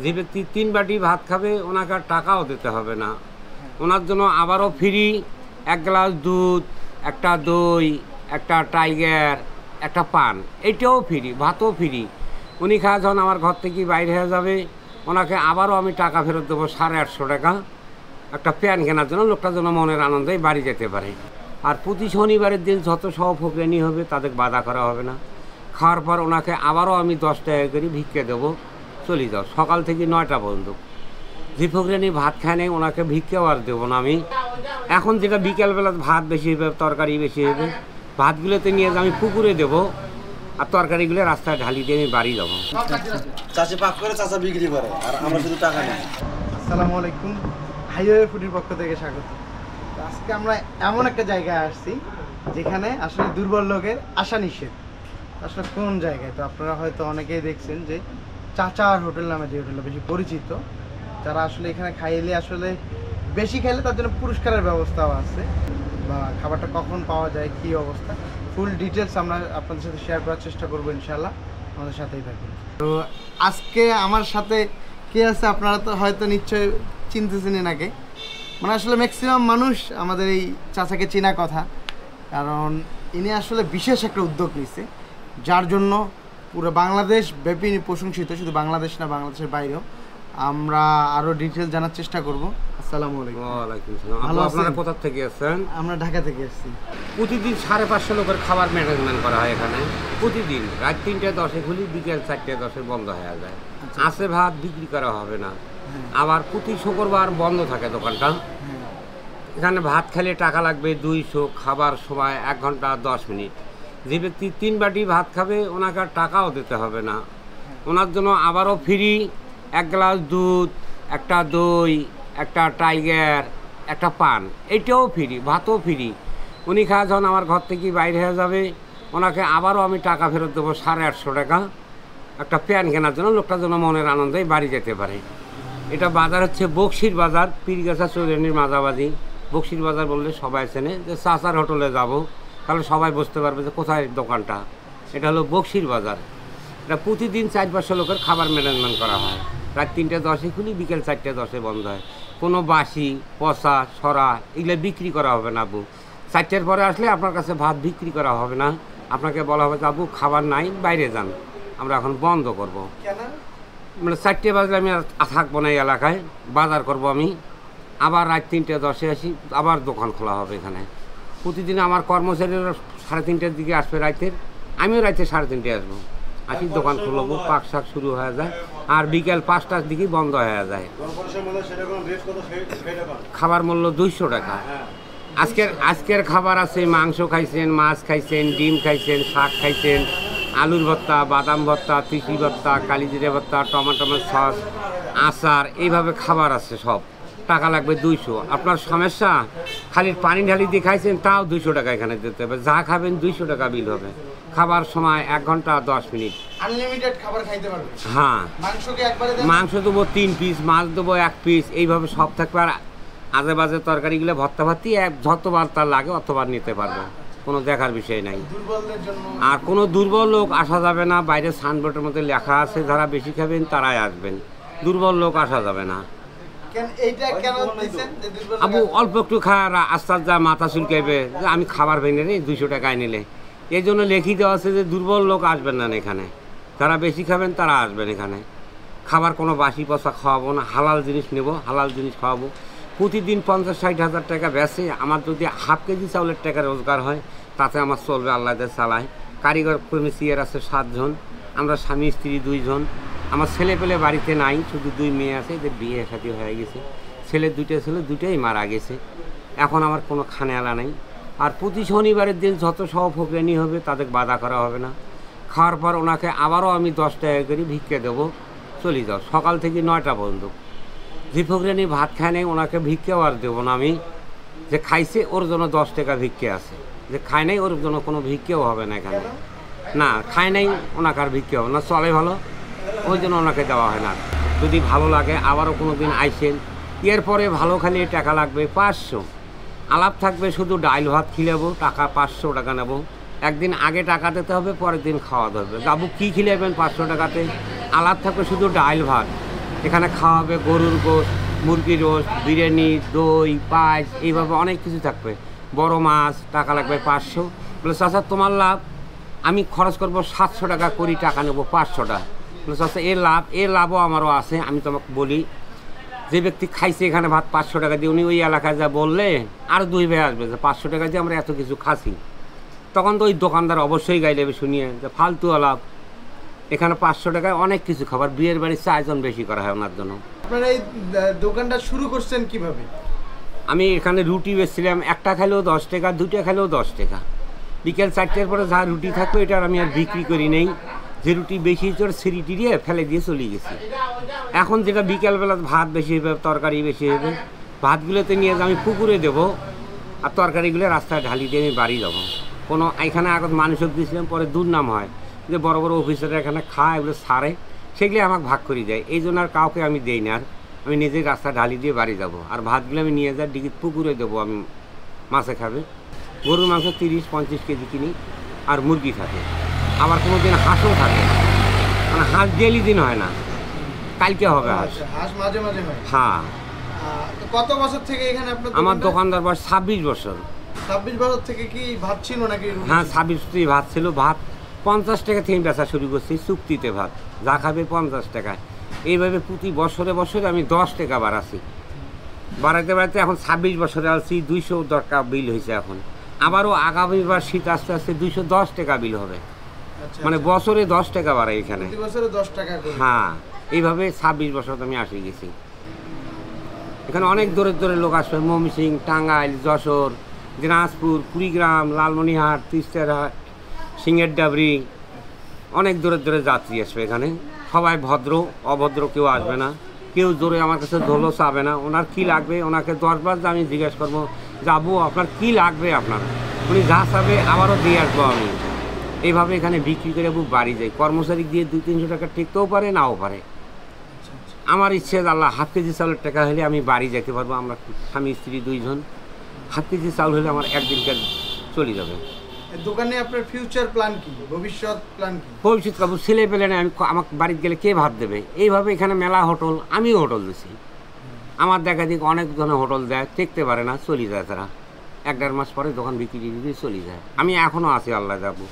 যে ব্যক্তি 3 বাটি ভাত খাবে ওনাকে আর টাকাও দিতে হবে না। ওনার জন্য আবারও ফ্রি 1 গ্লাস দুধ, একটা দই, একটা টাইগার, একটা পান, এইটাও ফ্রি, ভাতও ফ্রি। উনি খাওয়া যখন আমার ঘর থেকে বাইরে হয়ে যাবে ওনাকে আবারও আমি টাকা ফেরত দেবো 850 টাকা, একটা প্যান কেনার জন্য, লোকটার জন্য মনের আনন্দেই বাড়ি যেতে পারে। আর প্রতি শনিবারের দিন যত সহভোগিনী হবে তাদের বাধা করা হবে না। খাওয়ার পর ওনাকে আবারও আমি 10 টাকা করে ভিক্ষে দেবো, চলে যাও সকাল থেকে 9টা পর্যন্ত। যে ফকরানি ভাত খায় নেই ওনাকে ভিক্ষেও আর দেবো না আমি। এখন যেটা বিকেলবেলা ভাত বেশি হবে, তরকারি বেশি হবে, ভাতগুলোতে নিয়ে আমি পুকুরে দেবো, আর তরকারিগুলো রাস্তায় ঢালি দিয়ে আমি বাড়ি যাবো। চাচি পাক করে চাচা বিক্রি করে আর আমরা শুধু টাকা নিই। আসসালামু আলাইকুম, হাইওয়ে ফুডের পক্ষ থেকে স্বাগত। তো আজকে আমরা এমন একটা জায়গায় আসছি যেখানে আসলে দুর্বল লোকের আসা নিষেধ। আসলে কোন জায়গায়? তো আপনারা হয়তো অনেকেই দেখছেন যে চাচার হোটেল নামে যে হোটেলটা বেশি পরিচিত, যারা আসলে এখানে খাইলে আসলে বেশি খাইলে তার জন্য পুরস্কারের ব্যবস্থাও আছে, বা খাবারটা কখন পাওয়া যায়, কী অবস্থা, ফুল ডিটেলস আমরা আপনাদের সাথে শেয়ার করার চেষ্টা করবো ইনশাল্লাহ। আমাদের সাথেই থাকুন। তো আজকে আমার সাথে কে আছে আপনারা তো হয়তো নিশ্চয়ই চিনতেছেন এনাকে। মানে আসলে ম্যাক্সিমাম মানুষ আমাদের এই চাচাকে চেনা কথা, কারণ ইনি আসলে বিশেষ একটা উদ্যোগ নিচ্ছে, যার জন্য পুরো বাংলাদেশ ব্যাপী প্রশংসিত, শুধু বাংলাদেশ না বাংলাদেশের বাইরেও। আমরা আরও ডিটেলস জানার চেষ্টা করব। আসসালামু আলাইকুম। ওয়ালাইকুম আসসালাম। আপনারা কোথা থেকে এসেছেন? আমরা ঢাকা থেকে এসেছি। প্রতিদিন 550 লোকের খাবার ম্যানেজমেন্ট করা হয় এখানে। প্রতিদিন রাত 3:10 খুলি, বিকেল 4:10 বন্ধ হয়ে যায়। আসে ভাত বিক্রি করা হবে না। আবার প্রতি শুক্রবার বন্ধ থাকে দোকানটা। এখানে ভাত খেলে টাকা লাগবে 200, খাবার সময় 1 ঘন্টা 10 মিনিট। যে ব্যক্তি 3 বাটি ভাত খাবে ওনাকে আর টাকাও দিতে হবে না। ওনার জন্য আবারও ফ্রি 1 গ্লাস দুধ, একটা দই, একটা টাইগার, একটা পান, এইটাও ফ্রি, ভাতও ফ্রি। উনি খাওয়া যখন আমার ঘর থেকে বাইরে হয়ে যাবে ওনাকে আবারও আমি টাকা ফেরত দেবো 850 টাকা, একটা প্যান কেনার জন্য, লোকটার জন্য মনের আনন্দেই বাড়ি যেতে পারে। এটা বাজার হচ্ছে বক্সির বাজার, পীরগাছা চৌরানির মাঝামাঝি। বক্সির বাজার বললে সবাই চেনে, যে চাচার হোটেলে যাব তাহলে সবাই বুঝতে পারবে যে কোথায় দোকানটা। এটা হলো বক্সির বাজার। এটা প্রতিদিন 400-500 লোকের খাবার ম্যানেজমেন্ট করা হয়। রাত 3:10 খুলি, বিকেল 4:10 বন্ধ হয়। কোনো বাসি, পচা, ছড়া এগুলো বিক্রি করা হবে না আবু। 4টার পরে আসলে আপনার কাছে ভাত বিক্রি করা হবে না। আপনাকে বলা হবে যে আবু খাবার নাই, বাইরে যান, আমরা এখন বন্ধ করব। মানে 4টে বাজলে আমি আর থাকবো না এই এলাকায়, বাজার করব আমি। আবার রাত 3:10 আসি, আবার দোকান খোলা হবে এখানে। প্রতিদিন আমার কর্মচারীরা 3:30টার দিকে আসবে রাতের, আমিও রাতে 3:30টায় আসবো, আসি দোকান খুলবো, পাক শাক শুরু হয়ে যায়, আর বিকেল 5টার দিকেই বন্ধ হয়ে যায়। খাবার মূল্য 200 টাকা। আজকের খাবার আছে মাংস খাইছেন, মাছ খাইছেন, ডিম খাইছেন, শাক খাইছেন, আলুর ভর্তা, বাদাম ভর্তা, তিসি ভর্তা, কালিজিরা ভর্তা, টমেটো সস, আচার, এইভাবে খাবার আছে সব। টাকা লাগবে 200। আপনার সমস্যা খালি পানি ঢালি দিয়ে খাইছেন, তাও 200 টাকা এখানে দিতে হবে। যা খাবেন 200 টাকা বিল হবে। খাবার সময় 1 ঘন্টা 10 মিনিট। আনলিমিটেড খাবার খাইতে পারবে। হ্যাঁ, মাংস দেবো 3 পিস, মাছ দেবো 1 পিস, এইভাবে সব থাকবে। আর আজে বাজে তরকারিগুলো ভর্তা ভাতি যতবার তার লাগে অতবার নিতে পারবে, কোনো দেখার বিষয় নাই। আর কোনো দুর্বল লোক আসা যাবে না। বাইরে সাইনবোর্ডের মধ্যে লেখা আছে যারা বেশি খাবেন তারাই আসবেন, দুর্বল লোক আসা যাবে না। আবু অল্প একটু খাওয়া আস্তে যা মাথা চুলকাইবে যে আমি খাবার ভেঙে নেই 200 টাকায় নিলে, এই জন্য লিখে দেওয়া আছে যে দুর্বল লোক আসবেন না এখানে, যারা বেশি খাবেন তারা আসবেন এখানে। খাবার কোনো বাসি পচা খাওয়াবো না, হালাল জিনিস নেব, হালাল জিনিস খাওয়াবো। প্রতিদিন 50-60 হাজার টাকা বেচে আমার যদি হাফ কেজি চাউলের টাকা রোজগার হয় তাতে আমার চলবে, আল্লাহ চালায়। কারিগর কর্মী সিয়ার আছে 7 জন, আমরা স্বামী স্ত্রী 2 জন। আমার ছেলে পেলে বাড়িতে নাই, শুধু 2 মেয়ে আছে, এদের বিয়ে সাথী হয়ে গেছে। ছেলে 2টা ছিল, 2টাই মারা গেছে। এখন আমার কোনো খানেয়ালা নেই। আর প্রতি শনিবারের দিন যত সহভোগিনী হবে তাদের বাধা করা হবে না। খাওয়ার পর ওনাকে আবারও আমি 10 টাকা করে ভিক্ষে দেবো, চলে যাও সকাল থেকে 9টা পর্যন্ত। যে ফকরানি ভাত খায় নেই ওনাকে ভিক্ষেও আর দেবো না আমি। যে খাইছে ওর জন্য 10 টাকা ভিক্ষে আছে, যে খায় নাই ওর জন্য কোনো ভিক্ষেও হবে না এখানে। না খায় নাই ওনাকে আর ভিক্ষে হবে না, চলে ভালো, ওই জন্য ওনাকে দেওয়া হয় না। যদি ভালো লাগে আবারও কোনো দিন আইসেন। এরপরে ভালো খালি টাকা লাগবে 500। আলাপ থাকবে শুধু ডাইল ভাত খিলাবো, টাকা 500 টাকা নেব। একদিন আগে টাকা দিতে হবে, পরের দিন খাওয়া ধরবে। যাবো কী খিলাবেন 500 টাকাতে? আলাপ থাকবে শুধু ডাইল ভাত, এখানে খাওয়াবে গরুর গোশত, মুরগির রোস্ট, বিরিয়ানি, দই, পায়েস, এইভাবে অনেক কিছু থাকবে। বড় মাছ, টাকা লাগবে 500। বলে চাচা তোমার লাভ, আমি খরচ করবো 700 টাকা করি, টাকা নেবো 500 টাকা। বলে চাচা এর লাভও আমারও আছে। আমি তোমাকে বলি, যে ব্যক্তি খাইছে এখানে ভাত 500 টাকা দিয়ে, উনি ওই এলাকায় যা বললে আরও 2 ভাই আসবে যে 500 টাকা দিয়ে আমরা এত কিছু খাসি, তখন তো ওই দোকানদার অবশ্যই গাই দেবে শুনিয়ে যে ফালতু লাভ। এখানে 500 টাকায় অনেক কিছু খাবার, বিয়ের বাড়ির আয়োজন বেশি করা হয় ওনার জন্য। আপনারা এই দোকানটা শুরু করছেন কিভাবে? আমি এখানে রুটি বেচছিলাম, একটা খেলেও 10 টাকা, 2টা খেলেও 10 টাকা। বিকেল 4টার পরে যা রুটি থাকবে এটা আমি আর বিক্রি করি নেই। যে রুটি বেশি চোর সিঁড়ি টিড়িয়ে ফেলে দিয়ে চলে গেছি। এখন যেটা বিকেলবেলা ভাত বেশি হবে, তরকারি বেশি হবে, ভাতগুলোতে নিয়ে আমি পুকুরে দেবো, আর তরকারিগুলো রাস্তায় ঢালি দিয়ে আমি বাড়ি যাবো। কোনো এখানে আগত মানুষক দিয়েছিলাম, পরে দুর্নাম হয় যে বড় বড় অফিসাররা এখানে খায়, এগুলো সারে, সেগুলো আমাকে ভাগ করে দেয়। এই জন্য আর কাউকে আমি দেই না, আর আমি নিজেই রাস্তা ঢালি দিয়ে বাড়ি যাব। আর ভাতগুলো আমি নিয়ে যাই ডিগির পুকুরে দেবো, আমি মাছে খাবে। গরুর মাংস 30-35 কেজি কিনি, আর মুরগি থাকে, আবার কোনো দিন হাঁসও থাকে। মানে হাঁস ডেলি দিন হয় না, কালকে হবে হাঁস। হাঁস মাঝে মাঝে হয়? হ্যাঁ। তো কত বছর থেকে এখানে আপনার আমার দোকানদার বয়স 26 বছর। 26 বছর থেকে কি ভাত ছিল নাকি? হ্যাঁ, 26 ভাত ছিল। ভাত 50 টাকা থেকে বেচা শুরু করছি, চুক্তিতে ভাত যা খাবে 50 টাকায়। এইভাবে প্রতি বছরে বছরে আমি 10 টাকা বাড়াচ্ছি, বাড়াইতে এখন 26 বছরে আসছি 200 টাকা বিল হয়েছে। এখন আবারও আগামীবার শীত আস্তে আস্তে 210 টাকা বিল হবে। মানে বছরে 10 টাকা বাড়াই এখানে। বছরে 10 টাকা করে? হ্যাঁ, এইভাবে 26 বছর আমি আসে গেছি। এখানে অনেক দূরের দূরের লোক আসবে, ময়মনসিং, টাঙ্গাইল, যশোর, দিনাজপুর, কুড়িগ্রাম, লালমনিরহাট, তিস্তারহাট, সিংহের ডাবরি, অনেক দূরের দূরে যাত্রী আসবে এখানে। সবাই ভদ্র, অভদ্র কেউ আসবে না। কেউ জোরে আমার কাছে ধরলো চাবে না। ওনার কী লাগবে, ওনাকে 10 বার আমি জিজ্ঞেস করবো, যাবো আপনার কী লাগবে, আপনার উনি যা চাবে আবারও দিয়ে আসবো আমি। এইভাবে এখানে বিক্রি করে বাড়ি যাই। কর্মচারী দিয়ে 200-300 টাকা টিকতেও পারে, নাও পারে। আমার ইচ্ছে আল্লাহ 1/2 কেজি চাউলের টাকা হলে আমি বাড়ি যেতে পারবো। আমরা স্বামী স্ত্রী 2 জন, 1/2 কেজি চাউল হলে আমার একদিনকার চলে যাবে। দোকানে আপনার ফিউচার প্ল্যান কি, ভবিষ্যৎ প্ল্যান কি? ভবিষ্যৎ কাবু ছেলে পেলে না, আমি আমাকে বাড়িতে গেলে কে ভাত দেবে? এইভাবে এখানে মেলা হোটেল, আমিও হোটেল দিছি। আমার দেখা দিক অনেক জনে হোটেল দেয়, টিকতে পারে না, চলে যায় তারা। 1-1.5 মাস পরে দোকান বিক্রি দিয়ে চলে যায়। আমি এখনও আছি, আল্লাহ যাবো।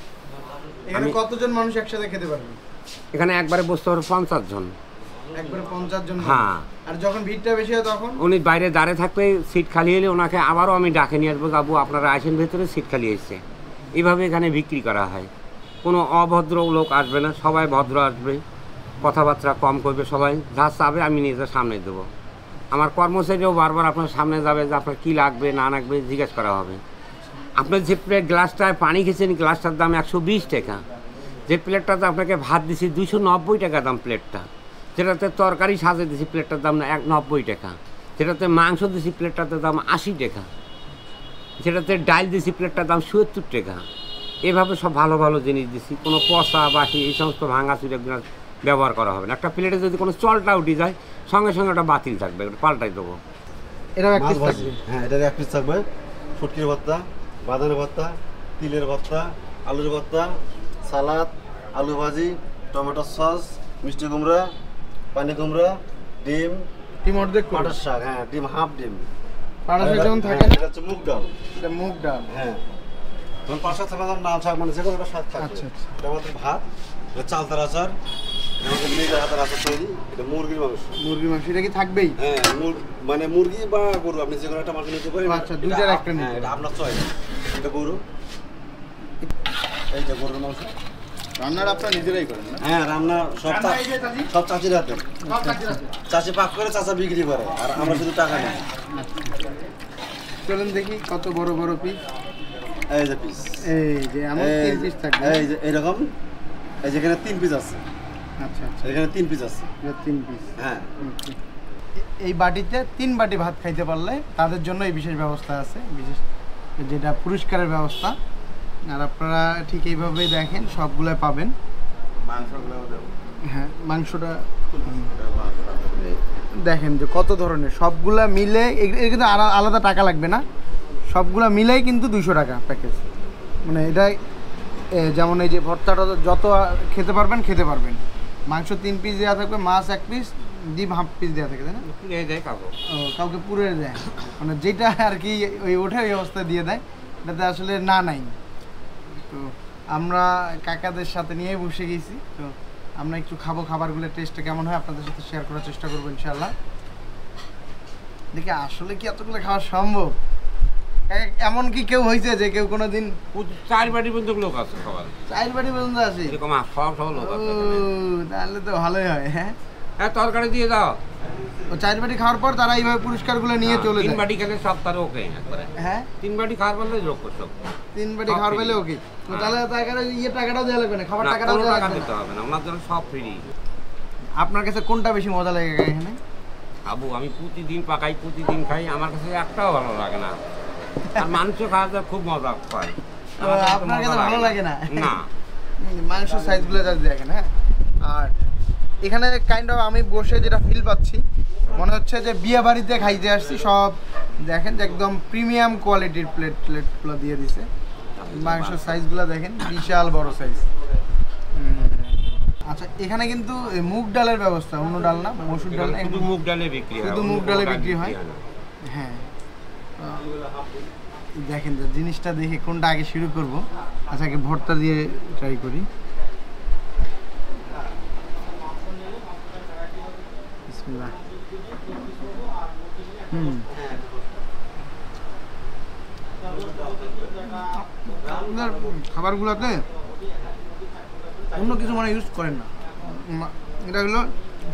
এখানে কতজন মানুষ একসাথে খেতে পারবে? এখানে একবারে বসতে পারবে 50 জন। একবারে 50 জন? হ্যাঁ। আর যখন ভিড়টা বেশি হয় তখন? উনি বাইরে দাঁড়িয়ে থাকবে, সিট খালি হলে ওনাকে আবারও আমি ডাকে নিয়ে আসবো, যাবো আপনারা আসেন ভেতরে, সিট খালি এসছে। এইভাবে এখানে বিক্রি করা হয়। কোনো অভদ্র লোক আসবে না, সবাই ভদ্র আসবে, কথাবার্তা কম করবে। সবাই যা চাবে আমি নিজের সামনে দেবো। আমার কর্মচারীও বারবার আপনার সামনে যাবে যে আপনার কী লাগবে না লাগবে জিজ্ঞেস করা হবে। আপনার যে প্লেট গ্লাসটায় পানি খেয়েছেন, গ্লাসটার দাম 120 টাকা। যে প্লেটটাতে আপনাকে ভাত দিছি 290 টাকা দাম প্লেটটা। যেটাতে তরকারি সাজে দিছি প্লেটটার দাম 90 টাকা। যেটাতে মাংস দিছি প্লেটটাতে দাম 80 টাকা। যেটাতে ডাল দিছি প্লেটটার দাম 70 টাকা। এভাবে সব ভালো ভালো জিনিস দিছি। কোনো পচা বাসি এই সমস্ত ভাঙা চুরে ব্যবহার করা হবে না। একটা প্লেটে যদি কোনো চলটা উঠে যায়, সঙ্গে সঙ্গে ওটা বাতিল থাকবে, পাল্টাই দেবো। এটা এক মাছ পিস ভাজি, থাকবে? হ্যাঁ, এটার 1 পিস থাকবে। শুটকির ভর্তা, বাদামের ভর্তা, তিলের ভর্তা, আলুর ভর্তা, সালাদ, আলু ভাজি, টমেটো সস, মিষ্টি কুমড়া, পানি কুমড়া, ডিম, ডিম অর্ধেক করে? পাটার শাক, হ্যাঁ, ডিম হাফ ডিম। পাটা শাক যেমন থাকে হ্যাঁ, না? এটা হচ্ছে মুগ ডাল। এটা মুগ ডাল? হ্যাঁ, তখন পাঁচ সাত থাকা ডাল শাক, মানে যে কোনো একটা শাক থাকবে। আচ্ছা, আচ্ছা। এটা আমাদের ভাত, এটা চালতার আচার, আমাদের নিজের হাতের আচার তৈরি, এটা মুরগির মাংস। মুরগির মাংস এটা কি থাকবেই? হ্যাঁ, মানে মুরগি বা গরু, আপনি যে কোনো একটা মাংস নিতে পারেন। আচ্ছা, দুইটার একটা নিতে হ্যাঁ, এটা পারেন। আপনার চয়েস। এটা গরু, এই যে গরুর মাংস। রান্নাটা আপনারা নিজেরাই করেন না? হ্যাঁ, রান্না সব চাচির হাতে। চাচি পাক করে, চাচা বিক্রি করে, আর আমরা শুধু টাকা নিই। চলেন দেখি কত বড় বড় পিস। এই যে পিস, এই যে আমার 3 পিস থাকবে। এই যে এরকম, এই যেখানে 3 পিস আছে। আচ্ছা আচ্ছা, এখানে 3 পিস আছে। এটা 3 পিস। হ্যাঁ, এই বাটিতে 3 বাটি ভাত খাইতে পারলে তাদের জন্য এই বিশেষ ব্যবস্থা আছে, বিশেষ যেটা পুরস্কারের ব্যবস্থা। আর আপনারা ঠিক এইভাবেই দেখেন, সবগুলাই পাবেন। হ্যাঁ, মাংসটা দেখেন যে কত ধরনের, সবগুলা মিলে এর কিন্তু আলাদা টাকা লাগবে না, সবগুলা মিলেই কিন্তু 200 টাকা প্যাকেজ। মানে এটা যেমন এই যে ভর্তাটা যত খেতে পারবেন। মাংস 3 পিস দেওয়া থাকবে, মাছ 1 পিস, ডিম হাফ পিস দেওয়া থাকে তাই না? পুড়ে যায় কাকু। ও কাউকে পুরে দেয়, মানে যেটা আর কি ওই ওঠে ওই অবস্থায় দিয়ে দেয়, এটাতে আসলে না নাই। তো আমরা কাকাদের সাথে নিয়ে বসে গেছি, তো আমরা একটু খাবো, খাবারগুলোর টেস্টটা কেমন হয় আপনাদের সাথে শেয়ার করার চেষ্টা করবো ইনশাল্লাহ। দেখি আসলে কি এতগুলো খাওয়া সম্ভব? কাকা, এমন কি কেউ হয়েছে যে কেউ কোনোদিন 4 বাটি পর্যন্ত লোক আছে সবার, 4 বাটি পর্যন্ত আসে? এরকম সব লোক ও আছে এখানে। তাহলে তো ভালোই হয়। হ্যাঁ, হ্যাঁ তরকারি দিয়ে দাও। ও 4 বাটি খাওয়ার পর তারা এইভাবে পুরস্কারগুলো নিয়ে চলে 3 যায়? বাটি খেলে সব তার ওকে একবারে। হ্যাঁ, 3 বাটি খাওয়ার পরে লোক সব 3 বাটি সব খাওয়ার free। পেলে ওকে। তো হ্যাঁ। তাহলে টাকাটাও দেওয়া লাগবে না, খাবার না, টাকাটাও কোনো দেওয়া টাকা লাগবে দিতে না? হবে না, ওনার জন্য সব ফ্রি। আপনার কাছে কোনটা বেশি মজা লাগে কাকা এখানে? আবু আমি প্রতিদিন পাকাই, প্রতিদিন খাই, আমার কাছে একটাও ভালো লাগে না। আর মাংস খাওয়া যায় খুব মজা পায়। তো আপনার কাছে ভালো লাগে না? না। মাংস সাইজগুলো জাস্ট দেখেন। হ্যাঁ, আর এখানে কাইন্ড অফ আমি বসে যেটা ফিল পাচ্ছি, মনে হচ্ছে যে বিয়ে বাড়িতে খাইতে আসছি। সব দেখেন যে একদম প্রিমিয়াম কোয়ালিটির প্লেটগুলো দিয়ে দিছে। মাংসের সাইজগুলো দেখেন, বিশাল বড় সাইজ। আচ্ছা, এখানে কিন্তু এই মুগ ডালের ব্যবস্থা, অন্য ডাল না, মসুর ডাল, শুধু মুগ ডালে বিক্রি হয়, শুধু অন্য মুগ কোনো ডালে ডাল বিক্রি হয়। না। হ্যাঁ, দেখেন যে জিনিসটা দেখে কোনটা আগে শুরু করব। আচ্ছা, আগে ভর্তা দিয়ে ট্রাই করি। বিসমিল্লাহ। আপনার খাবারগুলোতে অন্য কিছু মানে ইউজ করেন না, এটা হলো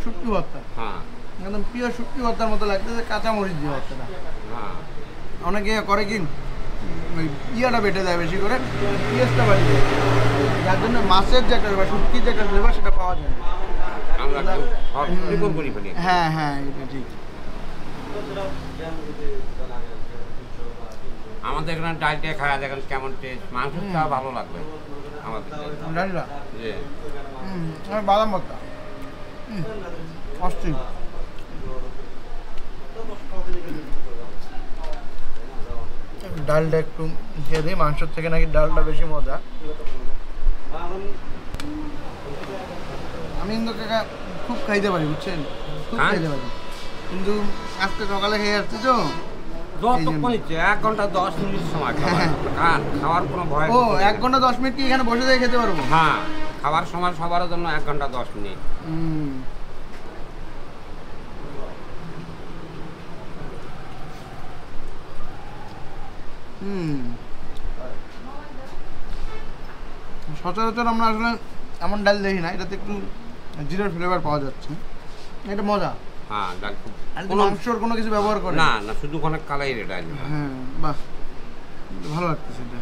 শুটকি ভর্তা, হ্যাঁ একদম পিওর শুটকি ভর্তার মতো লাগতেছে, কাঁচা মরিচ দিয়ে ভর্তাটা। হ্যাঁ। অনেকে করে কি ওই ইয়াটা বেটে দেয় বেশি করে, পেঁয়াজটা বাড়ি দেয়, যার জন্য মাছের যে একটা বা শুটকির যে একটা ফ্লেভার সেটা পাওয়া যায় না। আমরা একটু সব ত্রিকোণ করে ফেলি। হ্যাঁ হ্যাঁ, এটা ঠিক। আমাদের এখানে ডালটা খাওয়া দেখেন কেমন টেস্ট, মাংসটা ভালো লাগবে আমাদের। ডালটা যে আর বাদাম ভর্তা অস্থির। ডালটা একটু খেয়ে দিই, মাংসের থেকে নাকি ডালটা বেশি মজা। আমি কিন্তু কাকা খুব খাইতে পারি, বুঝছেন, খুব হ্যাঁ? খাইতে পারি, কিন্তু আজকে সকালে খেয়ে আসছি তো। যতক্ষণ ইচ্ছে 1 ঘন্টা 10 মিনিট সময় খাবার খান, খাওয়ার কোনো ভয় ও নেই। 1 ঘন্টা 10 মিনিট কি এখানে বসে থেকে খেতে পারবো? হ্যাঁ, খাবার সময় সবার জন্য 1 ঘন্টা 10 মিনিট। হুম। হুম, সচরাচর আমরা আসলে এমন ডাল দেখি না, এটাতে একটু জিরার ফ্লেভার পাওয়া যাচ্ছে, এটা মজা। হ্যাঁ, ডাল খুব আর কোনো মাংসর কোনো কিছু ব্যবহার করে না না, শুধু অনেক কালাই রে ডাল। হ্যাঁ, বাহ, ভালো লাগতেছে এটা।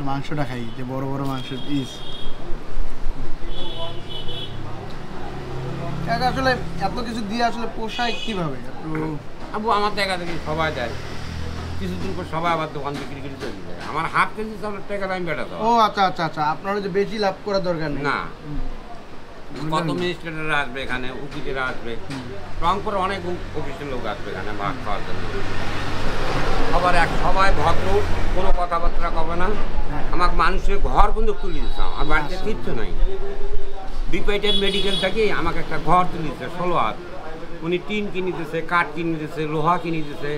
মাংসটা খাই, যে বড় বড় মাংসের পিস। আসলে এত কিছু দিয়ে আসলে পোষায় কিভাবে? আবু আমার দেখা দেখি সবাই যায়, কিছুদিন পর সবাই আবার দোকান বিক্রি করে চলে যায়। আমার হাফ কেজি চাউলের টাকা আমি বেটাতে ও আচ্ছা আচ্ছা আচ্ছা, আপনার যে বেশি লাভ করার দরকার নেই। না। কত মিনিস্টাররা আসবে এখানে, উকিলেরা আসবে, রংপুরে অনেক অফিসের লোক আসবে এখানে ভাত খাওয়ার জন্য। সবাই ভদ্র, কোনো কথাবার্তা কবে না। আমাকে মানুষের ঘর কিন্তু তুলে দিচ্ছে, আমার বাড়িতে কিচ্ছু নাই। বিপাইটের মেডিকেল থেকে আমাকে একটা ঘর তুলে দিচ্ছে 16 হাত। উনি টিন কিনে দিয়েছে, কাঠ কিনে দিয়েছে, লোহা কিনে দিয়েছে,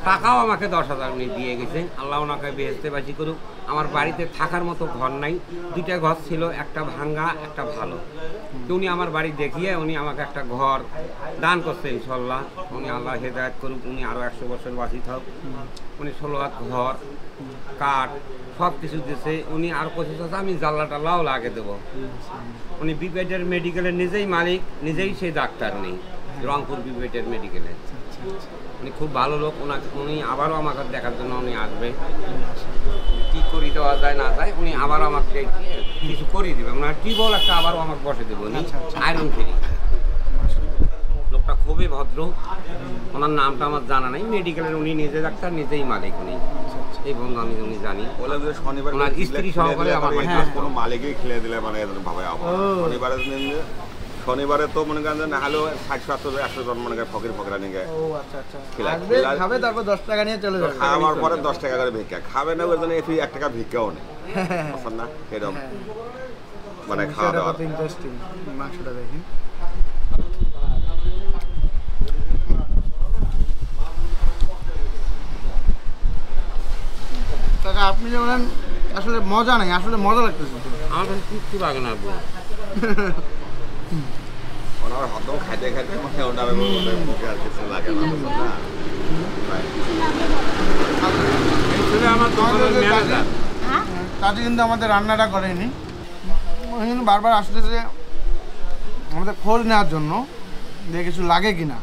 টাকাও আমাকে 10,000 উনি দিয়ে গেছে। আল্লাহ ওনাকে বেহেশতে বাজি করুক। আমার বাড়িতে থাকার মতো ঘর নাই, 2টা ঘর ছিল, একটা ভাঙ্গা একটা ভালো। তো উনি আমার বাড়ি দেখিয়ে উনি আমাকে একটা ঘর দান করছে ইনশাল্লাহ। উনি আল্লাহ হেদায়েত করুক, উনি আরও 100 বছর বাঁচি থাক। উনি 16 হাত ঘর, কাঠ সব কিছু দিয়েছে। উনি আর কোথাও আছে আমি জানলা টাল্লাও লাগে দেবো। উনি বিপিএটের মেডিকেলের নিজেই মালিক, নিজেই সেই ডাক্তার নেই, রংপুর বিপিএটের মেডিকেলে। উনি খুব ভালো লোক। উনি আবারও আমাকে দেখার জন্য উনি আসবে। কি করি দেওয়া যায় না যায়, উনি আবারও আমাকে কিছু করিয়ে দেবে। ওনার টিউবওয়েল একটা আবারও আমাকে বসে দেবো, উনি আয়রন ফ্রি। লোকটা খুবই ভদ্র। ওনার নামটা আমার জানা নেই, মেডিকেলের উনি নিজে ডাক্তার, নিজেই মালিক উনি। এই বন্ধু আমি উনি জানি। শনিবার ওনার স্ত্রী সহকারে আমার কোনো মালিকই খেলে দিলে মানে ভাবে শনিবারের দিন শনিবারে তো মনে করেন না হলেও 60-70-100 জন মনে করেন ফকিরা নিয়ে ও আচ্ছা আচ্ছা, খেলা- আসবে, খেলা- খাবে, তারপর 10 টাকা নিয়ে চলে যাবে। খাওয়ার পরে 10 টাকা করে ভিক্ষা খাবে না, ওই জন্য 1 টাকা ভিক্ষাও নেই, বুঝছেন না এরকম। মানে খাওয়া বিষয়টা দাওয়া। কত ইন্টারেস্টিং। মাংসটা দেখি। কাকা আপনি যে বলেন আসলে মজা নাই, আসলে মজা লাগতেছে তো। আমার কাছে কিচ্ছু লাগে না বউ। ওনার হয়তো খাইতে খাইতে মানে ওনার মুখে আর কিছু লাগে না, বুঝলেন না? এই ছিল আমার দোকানের ম্যানেজার। কাজে কিন্তু আমাদের রান্নাটা করেনি, উনি কিন্তু বারবার আসতেছে আমাদের খোঁজ নেওয়ার জন্য যে কিছু লাগে কিনা,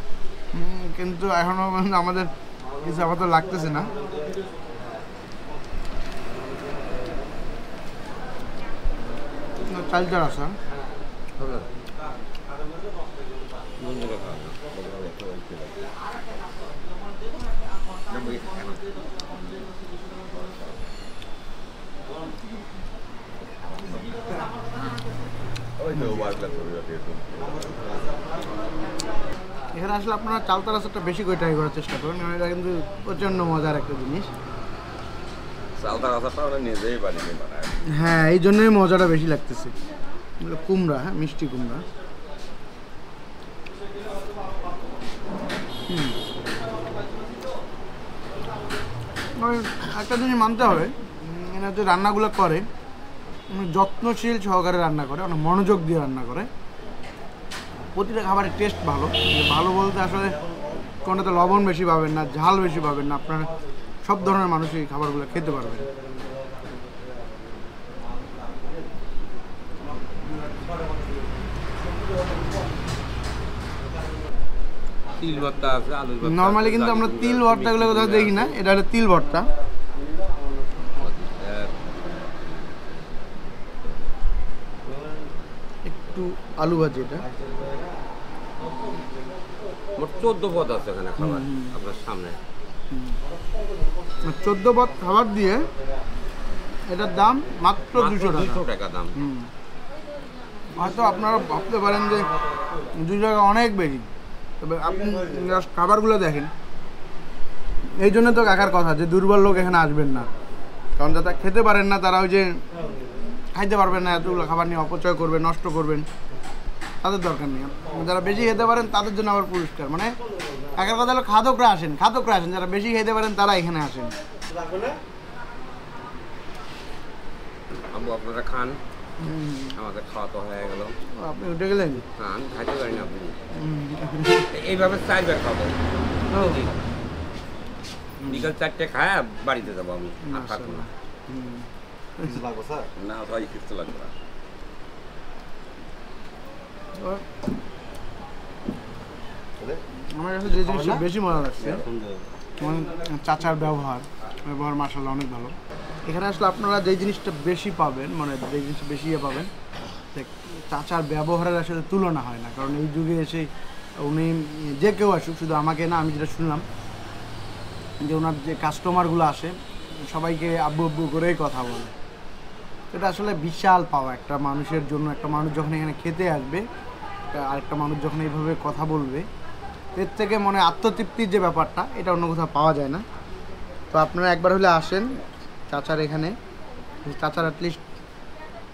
কিন্তু এখনো পর্যন্ত আমাদের কিছু আপাতত লাগতেছে না। চালচার আসা বন্ধুরা খাওয়া না। ওই তো ওয়ার্কলা ছবি আছে একটু। এখানে আসলে আপনারা চালতার আচারটা বেশি করে ট্রাই করার চেষ্টা করুন, কারণ এটা কিন্তু প্রচণ্ড মজার একটা জিনিস। চালতা রাস্তাটা ওরা নিজেই বানিয়ে বানায়। হ্যাঁ, এই জন্যই মজাটা বেশি লাগতেছে। এগুলো কুমড়া, হ্যাঁ মিষ্টি কুমড়া। আর একটা জিনিস মানতে হবে, এরা যে রান্নাগুলো করে যত্নশীল সহকারে রান্না করে, অনেক মনোযোগ দিয়ে রান্না করে। প্রতিটা খাবারের টেস্ট ভালো, ভালো বলতে আসলে কোনটাতে লবণ বেশি পাবেন না, ঝাল বেশি পাবেন না, আপনারা সব ধরনের মানুষ এই খাবারগুলো খেতে পারবেন। তিল ভর্তা আছে, আলুর ভর্তা। নর্মালি কিন্তু আমরা তিল ভর্তাগুলো কোথাও দেখি না, এটা হলো তিল ভর্তা। একটু আলু ভাজি এটা। মোট 14 পদ আছে এখানে খাবার আপনার সামনে। 14 পদ খাবার দিয়ে এটার দাম মাত্র 200 টাকা। 200 টাকা দাম। হয়তো আপনারা ভাবতে পারেন যে 200 টাকা অনেক বেশি, তবে আপনি just খাবারগুলো দেখেন। এই জন্য তো কাকার কথা যে দুর্বল লোক এখানে আসবেন না, কারণ যারা খেতে পারেন না তারা ওই যে খাইতে পারবেন না, এতগুলো খাবার নিয়ে অপচয় করবেন, নষ্ট করবেন, তাদের দরকার নেই। যারা বেশি খেতে পারেন তাদের জন্য আবার পুরস্কার। মানে কাকার কথা হলো খাদকরা আসেন, যারা বেশি খেতে পারেন তারা এখানে আসেন। আব্বু আপনারা খান, আমাদের খাওয়া তো হয়ে গেল। আপনি উঠে গেলেন? হ্যাঁ, আমি খাইতে পারি না আপনি। এইভাবে 4 বার খাবো। বিকাল 4টে খায় বাড়িতে যাবো আমি, আর থাকবো না। কিছু লাগবে স্যার? না ভাই কিছু লাগবে না। আমার কাছে যে জিনিসটা বেশি মজা লাগছে মানে চাচার ব্যবহার মাশাআল্লাহ অনেক ভালো। এখানে আসলে আপনারা যে জিনিসটা বেশি পাবেন, মানে যে জিনিসটা বেশি পাবেন, চাচার ব্যবহারের আসলে তুলনা হয় না। কারণ এই যুগে এসে উনি যে কেউ আসুক, শুধু আমাকে না, আমি যেটা শুনলাম যে ওনার যে কাস্টমারগুলো আসে সবাইকে আব্বু আব্বু করেই কথা বলে। এটা আসলে বিশাল পাওয়া একটা মানুষের জন্য। একটা মানুষ যখন এখানে খেতে আসবে, আরেকটা মানুষ যখন এইভাবে কথা বলবে, এর থেকে মনে আত্মতৃপ্তির যে ব্যাপারটা, এটা অন্য কোথাও পাওয়া যায় না। তো আপনারা একবার হলে আসেন চাচার এখানে। চাচার অ্যাটলিস্ট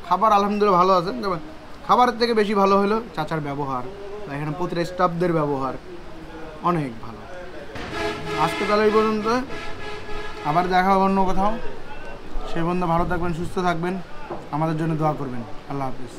খাবার আলহামদুলিল্লাহ ভালো আছে, তবে খাবারের থেকে বেশি ভালো হলো চাচার ব্যবহার, বা এখানে প্রতিটা স্টাফদের ব্যবহার অনেক ভালো। আজকে তাহলে এই পর্যন্ত, আবার দেখা হবে অন্য কোথাও। সেই পর্যন্ত ভালো থাকবেন, সুস্থ থাকবেন, আমাদের জন্য দোয়া করবেন। আল্লাহ হাফিজ।